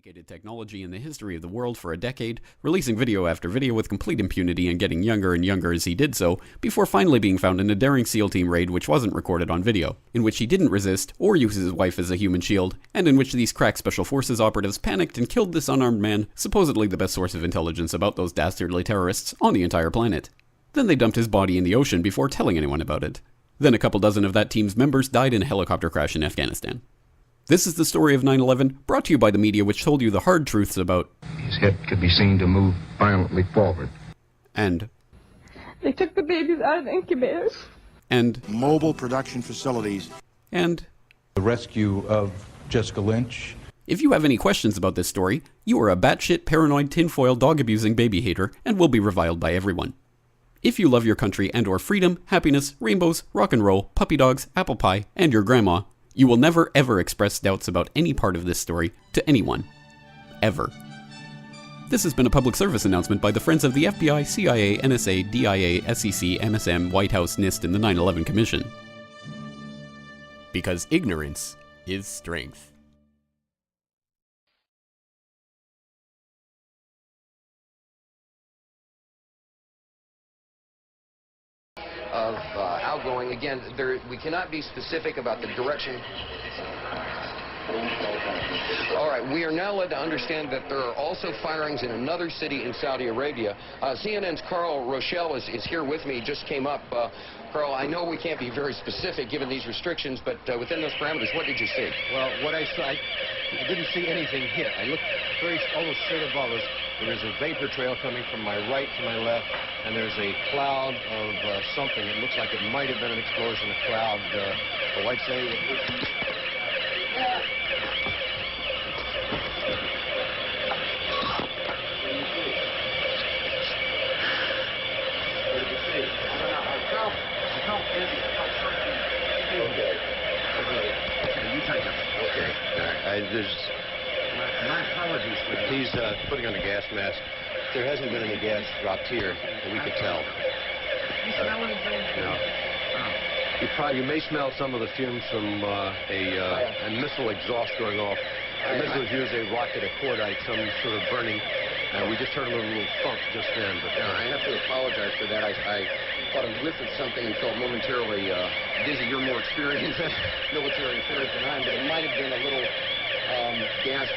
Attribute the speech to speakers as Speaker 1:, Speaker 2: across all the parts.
Speaker 1: sophisticated technology in the history of the world for a decade, releasing video after video with complete impunity and getting younger and younger as he did so, before finally being found in a daring SEAL team raid which wasn't recorded on video, in which he didn't resist or use his wife as a human shield, and in which these crack special forces operatives panicked and killed this unarmed man, supposedly the best source of intelligence about those dastardly terrorists on the entire planet. Then they dumped his body in the ocean before telling anyone about it. Then a couple dozen of that team's members died in a helicopter crash in Afghanistan. This is the story of 9/11, brought to you by the media which told you the hard truths about...
Speaker 2: His head could be seen to move violently forward.
Speaker 1: And...
Speaker 3: They took the babies out of incubators.
Speaker 1: And...
Speaker 4: Mobile production facilities.
Speaker 1: And...
Speaker 5: The rescue of Jessica Lynch.
Speaker 1: If you have any questions about this story, you are a batshit paranoid tinfoil dog-abusing baby hater and will be reviled by everyone. If you love your country and or freedom, happiness, rainbows, rock and roll, puppy dogs, apple pie, and your grandma, you will never ever express doubts about any part of this story to anyone. Ever. This has been a public service announcement by the Friends of the FBI, CIA, NSA, DIA, SEC, MSM, White House, NIST, and the 9/11 Commission. Because ignorance is strength.
Speaker 6: Of outgoing. Again, we cannot be specific about the direction. All right, we are now led to understand that there are also firings in another city in Saudi Arabia. CNN's Carl Rochelle is here with me, just came up. Carl, I know we can't be very specific given these restrictions, but within those parameters, what did you see?
Speaker 7: Well, what I saw, I didn't see anything hit. I looked almost straight above us. There is a vapor trail coming from my right to my left, and there's a cloud of something. It looks like it might have been an explosion, a cloud. Oh, I'd say... My apologies, but he's putting on a gas mask. There hasn't been any gas dropped here that we could tell. You smell anything? No. You may smell some of the fumes from a missile exhaust going off. The missile is usually a rocket, a cordite, some sort of burning. We just heard a little thump just then. But
Speaker 6: I have to apologize for that. I thought I lifted something and felt momentarily dizzy. You're more experienced in military affairs than I am, but it might have been a little gas.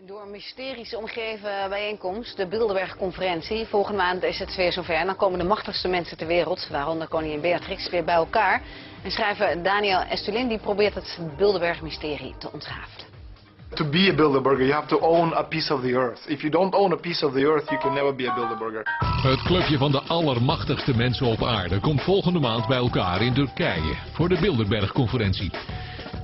Speaker 8: Door een mysterische omgeven bijeenkomst, de Bilderberg-conferentie. Volgende maand is het weer zover en dan komen de machtigste mensen ter wereld, waaronder koningin Beatrix, weer bij elkaar. En schrijver Daniel Estulin die probeert het Bilderberg-mysterie te ontrafelen.
Speaker 9: To be a Bilderberger, you have to own a piece of the earth. If you don't own a piece of the earth, you can never be a Bilderberger.
Speaker 10: Het clubje van de allermachtigste mensen op aarde komt volgende maand bij elkaar in Turkije voor de Bilderberg-conferentie.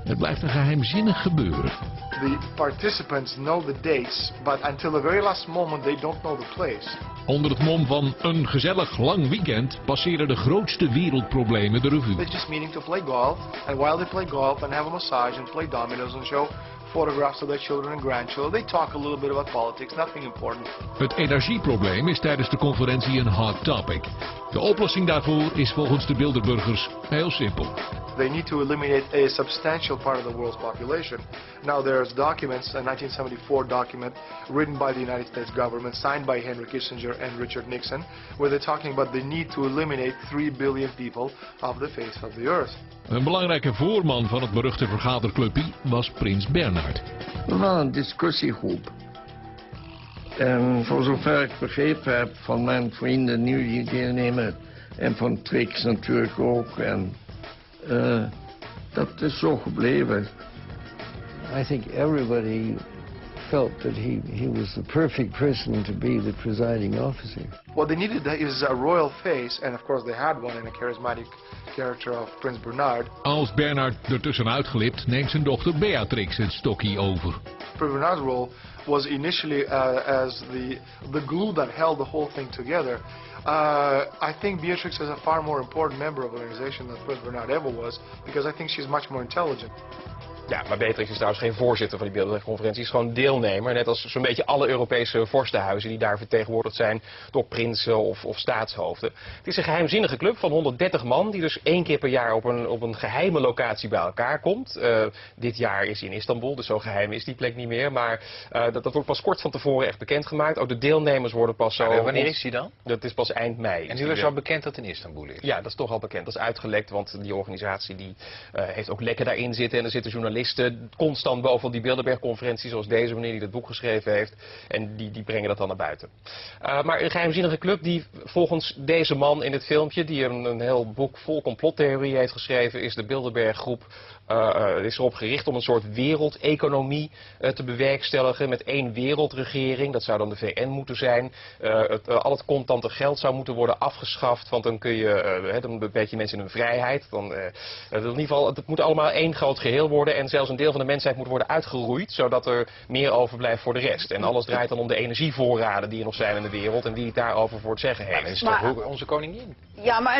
Speaker 10: Het blijft een geheimzinnig gebeuren.
Speaker 9: The participants know the dates, but until the very last moment they don't know the place.
Speaker 10: Onder het mom van een gezellig lang weekend passeren de grootste wereldproblemen de revue.
Speaker 9: They're just meeting to play golf, and while they play golf and have a massage and play dominoes and show photographs of their children and grandchildren, they talk a little bit about politics, nothing important.
Speaker 10: Het energieprobleem is tijdens de conferentie een hot topic. De oplossing daarvoor is volgens de Bilderburgers heel simpel.
Speaker 9: They need to eliminate a substantial part of the world's population. Now there's documents, a 1974 document written by the United States government, signed by Henry Kissinger and Richard Nixon, where they're talking about the need to eliminate 3 billion people off the face of the earth.
Speaker 10: Een belangrijke voorman van het beruchte vergaderclubje was prins Bernhard.
Speaker 11: We waren een discussiegroep. En voor zover ik begrepen heb van mijn vrienden nu die deelnemen en van Trix natuurlijk ook. En dat is zo gebleven.
Speaker 12: I think everybody
Speaker 11: felt that he was the perfect person to be the presiding officer.
Speaker 9: What they needed is a royal face, and of course they had one in a charismatic character of Prince Bernard.
Speaker 10: Als Bernard er tussenuit glipt, neemt zijn dochter Beatrix het stokje over.
Speaker 9: Prince Bernard's role was initially as the glue that held the whole thing together. I think Beatrix is a far more important member of the organization than Prince Bernard ever was, because I think she's much more intelligent.
Speaker 12: Ja, maar Beatrix is trouwens geen voorzitter van die Bilderberg-conferentie. Is gewoon deelnemer. Net als zo'n beetje alle Europese vorstenhuizen die daar vertegenwoordigd zijn door prinsen of staatshoofden. Het is een geheimzinnige club van 130 man die dus 1 keer per jaar op een geheime locatie bij elkaar komt. Dit jaar is in Istanbul, dus zo geheim is die plek niet meer. Maar dat wordt pas kort van tevoren echt bekendgemaakt. Ook de deelnemers worden pas zo...
Speaker 13: Wanneer is die dan?
Speaker 12: Dat is pas eind mei.
Speaker 13: En nu is al bekend dat het in Istanbul is?
Speaker 12: Ja, dat is toch al bekend. Dat is uitgelekt, want die organisatie die heeft ook lekken daarin zitten. En er zitten journalisten constant boven die Bilderberg-conferentie, zoals deze meneer die dat boek geschreven heeft. En die brengen dat dan naar buiten. Maar een geheimzinnige club die volgens deze man in het filmpje, die een heel boek vol complottheorie heeft geschreven, is de Bilderberg-groep is erop gericht om een soort wereldeconomie te bewerkstelligen met 1 wereldregering. Dat zou dan de VN moeten zijn. Al het contante geld zou moeten worden afgeschaft, want dan kun je, dan beperk je mensen in hun vrijheid. In ieder geval, het moet allemaal 1 groot geheel worden en zelfs een deel van de mensheid moet worden uitgeroeid, zodat er meer overblijft voor de rest. En alles draait dan om de energievoorraden die er nog zijn in de wereld en wie het daarover voor het zeggen heeft.
Speaker 13: Dat is toch onze koningin?
Speaker 8: Ja, maar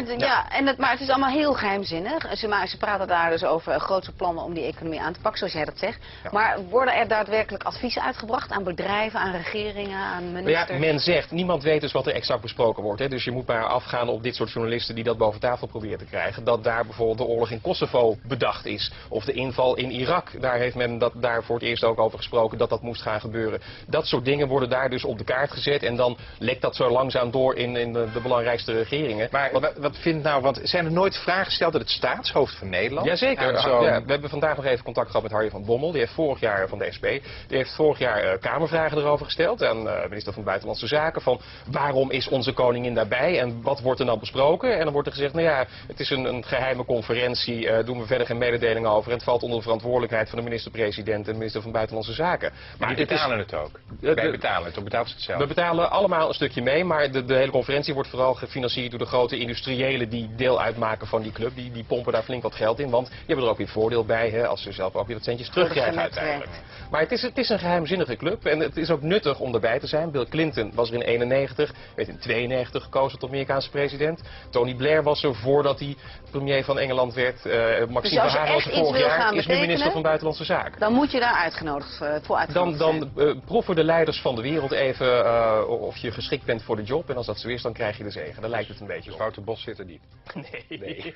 Speaker 8: het is allemaal heel geheimzinnig. Ze praten daar dus over grote plannen om die economie aan te pakken, zoals jij dat zegt. Ja. Maar worden er daadwerkelijk adviezen uitgebracht aan bedrijven, aan regeringen, aan ministers?
Speaker 12: Ja, men zegt, niemand weet dus wat er exact besproken wordt. Hè. Dus je moet maar afgaan op dit soort journalisten die dat boven tafel proberen te krijgen. Dat daar bijvoorbeeld de oorlog in Kosovo bedacht is. Of de inval in Irak. Daar heeft men daar voor het eerst ook over gesproken dat moest gaan gebeuren. Dat soort dingen worden daar dus op de kaart gezet. En dan lekt dat zo langzaam door in de belangrijkste regeringen.
Speaker 13: Maar wat vindt nou, want zijn er nooit vragen gesteld dat het staatshoofd van Nederland?
Speaker 12: Jazeker. We hebben vandaag nog even contact gehad met Harry van Bommel. Die heeft vorig jaar van de SP. Die heeft vorig jaar Kamervragen erover gesteld aan minister van Buitenlandse Zaken. Van waarom is onze koningin daarbij en wat wordt er nou besproken? En dan wordt er gezegd, nou ja, het is een geheime conferentie. Doen we verder geen mededelingen over. En het valt onder de verantwoordelijkheid van de minister-president en de minister van Buitenlandse Zaken.
Speaker 13: Maar die betalen het ook. Wij betalen het, of betaalt ze het zelf?
Speaker 12: We betalen allemaal een stukje mee, maar de hele conferentie wordt vooral gefinancierd door de grote industriëlen die deel uitmaken van die club. Die pompen daar flink wat geld in, want die hebben er ook weer voordeel bij, hè, als ze zelf ook weer wat centjes terugkrijgen uiteindelijk. Maar het is een geheimzinnige club en het is ook nuttig om erbij te zijn. Bill Clinton was er in 91, werd in 92 gekozen tot Amerikaanse president. Tony Blair was er voordat hij premier van Engeland werd. Maxime Verhagen was er vorig jaar, is nu minister van Buitenlandse Zaken.
Speaker 8: Dan moet je daar uitgenodigd voor uitgenodigd
Speaker 12: zijn. Dan proeven de leiders van de wereld even of je geschikt bent voor de job. En als dat zo is, dan krijg je de zegen. Dan lijkt het een beetje op.
Speaker 13: Wouter Bos zit er niet.
Speaker 12: Nee.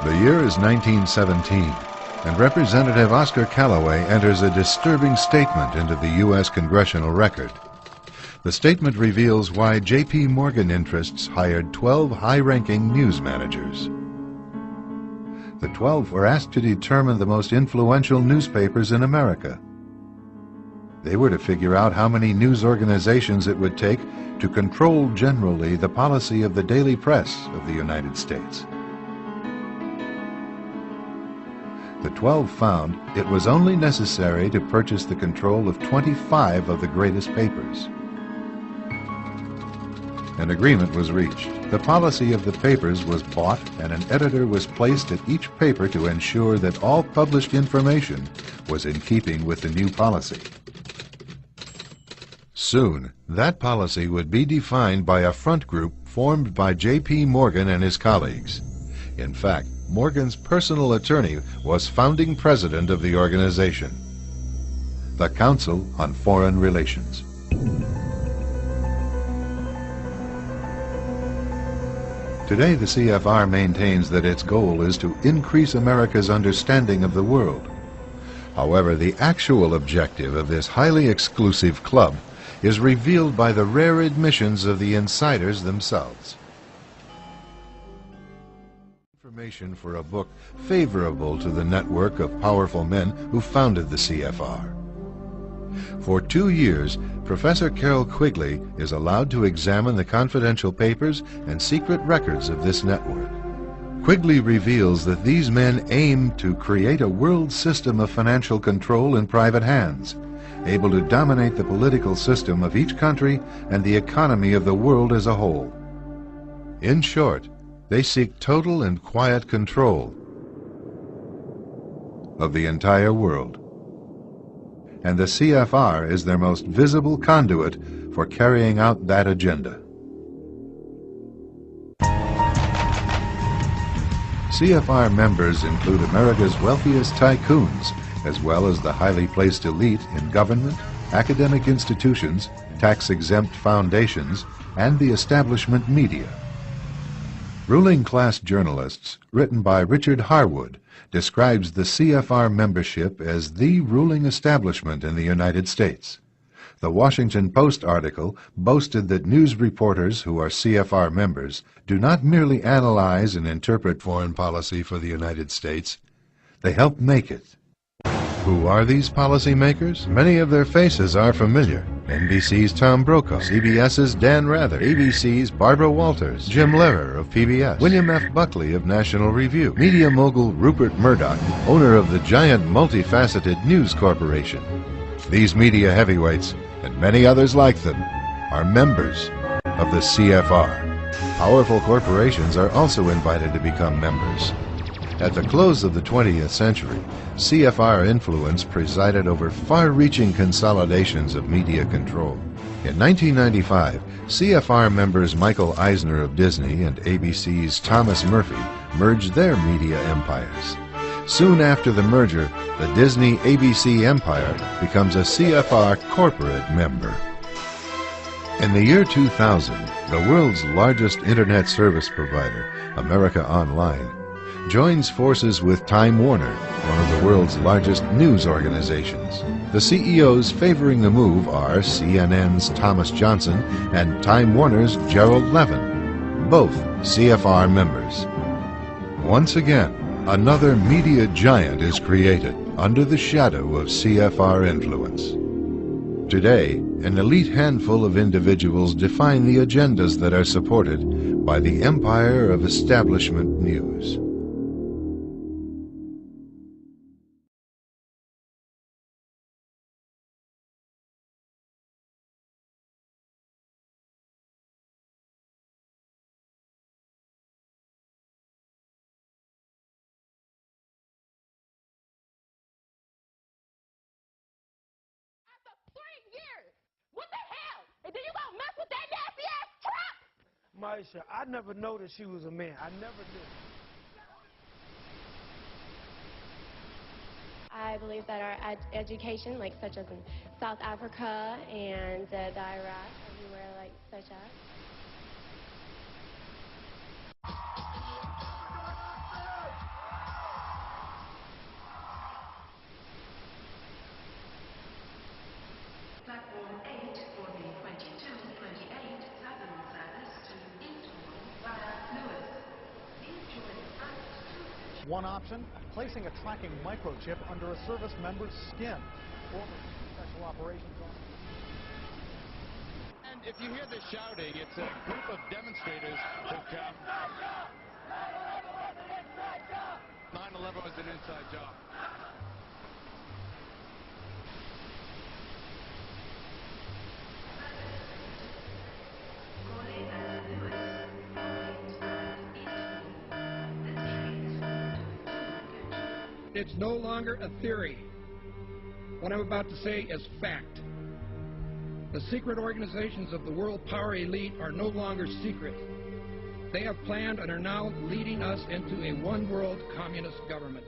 Speaker 14: The year is 1917, and Representative Oscar Callaway enters a disturbing statement into the U.S. Congressional Record. The statement reveals why J.P. Morgan interests hired 12 high-ranking news managers. The 12 were asked to determine the most influential newspapers in America. They were to figure out how many news organizations it would take to control generally the policy of the daily press of the United States. The 12 found it was only necessary to purchase the control of 25 of the greatest papers. An agreement was reached. The policy of the papers was bought, and an editor was placed at each paper to ensure that all published information was in keeping with the new policy. Soon, that policy would be defined by a front group formed by J.P. Morgan and his colleagues. In fact, Morgan's personal attorney, was founding president of the organization, the Council on Foreign Relations. Today, the CFR maintains that its goal is to increase America's understanding of the world. However, the actual objective of this highly exclusive club is revealed by the rare admissions of the insiders themselves. Information for a book favorable to the network of powerful men who founded the CFR. For 2 years, Professor Carol Quigley is allowed to examine the confidential papers and secret records of this network. Quigley reveals that these men aim to create a world system of financial control in private hands, able to dominate the political system of each country and the economy of the world as a whole. In short, they seek total and quiet control of the entire world. And the CFR is their most visible conduit for carrying out that agenda. CFR members include America's wealthiest tycoons, as well as the highly placed elite in government, academic institutions, tax-exempt foundations, and the establishment media. Ruling Class Journalists, written by Richard Harwood, describes the CFR membership as the ruling establishment in the United States. The Washington Post article boasted that news reporters who are CFR members do not merely analyze and interpret foreign policy for the United States, they help make it. Who are these policymakers? Many of their faces are familiar. NBC's Tom Brokaw, CBS's Dan Rather, ABC's Barbara Walters, Jim Lehrer of PBS, William F. Buckley of National Review, media mogul Rupert Murdoch, owner of the giant multifaceted News Corporation. These media heavyweights, and many others like them, are members of the CFR. Powerful corporations are also invited to become members. At the close of the 20th century, CFR influence presided over far-reaching consolidations of media control. In 1995, CFR members Michael Eisner of Disney and ABC's Thomas Murphy merged their media empires. Soon after the merger, the Disney-ABC empire becomes a CFR corporate member. In the year 2000, the world's largest internet service provider, America Online, joins forces with Time Warner, one of the world's largest news organizations. The CEOs favoring the move are CNN's Thomas Johnson and Time Warner's Gerald Levin, both CFR members. Once again, another media giant is created under the shadow of CFR influence. Today, an elite handful of individuals define the agendas that are supported by the empire of establishment news.
Speaker 15: Maisha, I never noticed she was a man. I never knew.
Speaker 16: I believe that our education, like such as in South Africa and the Iraq, everywhere like such as.
Speaker 17: Platform 8 for the 22-28 Southern service to Eastbourne via Lewis. Please join us.
Speaker 18: One option, placing a tracking microchip under a service member's skin. Former Special Operations Officer.
Speaker 19: And if you hear this shouting, it's a group of demonstrators who come. 9/11 was an inside job.
Speaker 20: It's no longer a theory. What I'm about to say is fact. The secret organizations of the world power elite are no longer secret. they have planned and are now leading us into a one-world communist government.